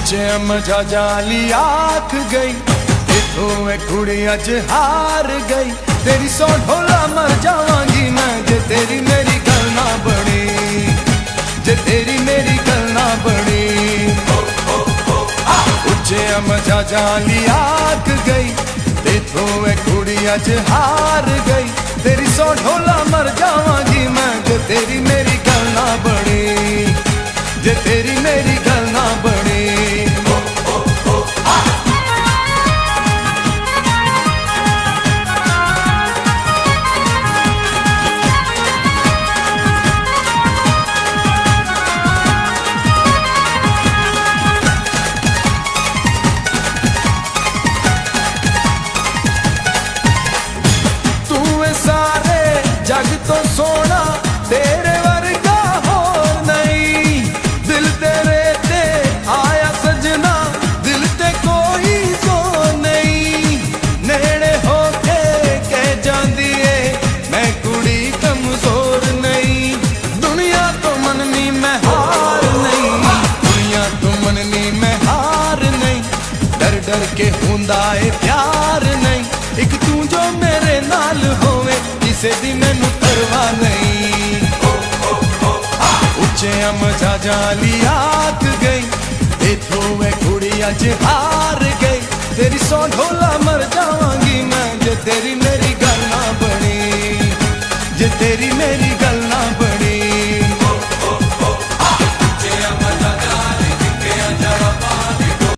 ਉੱਚੇ ਮਜਾ ਜਾਲੀ ਆਖ ਗਈ ਇਥੋਂ ਇਹ ਕੁੜੀ ਅੱਜ ਹਾਰ ਗਈ। ਤੇਰੀ ਸੌ ਢੋਲਾ ਮਰ ਜਾਵਾਂਗੀ ਮੈਂ ਜੇ ਤੇਰੀ ਮੇਰੀ ਗੱਲ ਨਾ ਬਣੀ, ਜੇ ਤੇਰੀ ਮੇਰੀ ਗੱਲ ਨਾ ਬਣੀ। ਉੱਚੇ ਮਜਾ ਜਾਲੀ ਆਖ ਗਈ ਇਥੋਂ ਇਹ ਕੁੜੀ ਅੱਜ ਹਾਰ ਗਈ। ਤੇਰੀ ਸੌ ਢੋਲਾ ਮਰ ਜਾਵਾਂਗੀ ਮੈਂ ਜੇ ਤੇਰੀ ਮੇਰੀ ਗੱਲ ਨਾ ਬਣੀ, ਜੇ ਤੇਰੀ ਮੇਰੀ ਗੱਲ ਨਾ ਬਣੀ। ਤੂੰ ਇਹ ਸਾਰੇ ਜਗ ਤੋਂ ਸੋਹਣਾ ਤੇਰੇ ਵਰਗਾ ਹੋਰ ਨਹੀਂ। ਦਿਲ ਤੇਰੇ ਤੇ ਆਇਆ ਸਜਣਾ, ਦਿਲ ਤੇ ਕੋਈ ਜ਼ੋਰ ਨਹੀਂ। ਨੇੜੇ ਹੋ ਕੇ ਕਹਿ ਜਾਂਦੀ ਏ ਮੈਂ ਕੁੜੀ ਕਮਜ਼ੋਰ ਨਹੀਂ। ਦੁਨੀਆ ਤੋਂ ਮੰਨਨੀ ਮੈਂ ਹਾਰ ਨਹੀਂ, ਦੁਨੀਆ ਤੋਂ ਮੰਨਨੀ ਮੈਂ ਹਾਰ ਨਹੀਂ। ਡਰ ਡਰ ਕੇ ਹੁੰਦਾ ਏ ਪਿਆਰ ਨਹੀਂ। ਇੱਕ ਤੂੰ ਜੋ ਮੇਰੇ ਨਾਲ ਹੋਵੇ ਕਿਸੇ ਦੀ ਮੈਨੂੰ ਪਰਵਾਹ ਨਹੀਂ। ਉੱਚੇ ਮਜਾ ਜਾਲੀ ਆਖ ਗਈ ਇਥੋਂ ਇਹ ਕੁੜੀ ਅੱਜ ਹਾਰ ਗਈ। ਤੇਰੀ ਸੌ ਢੋਲਾ ਮਰ ਜਾਵਾਂਗੀ ਮੈਂ ਜੇ ਤੇਰੀ ਮੇਰੀ ਗੱਲ ਨਾ ਬਣੀ, ਜੇ ਤੇਰੀ ਮੇਰੀ ਗੱਲ ਨਾ ਬਣੀ।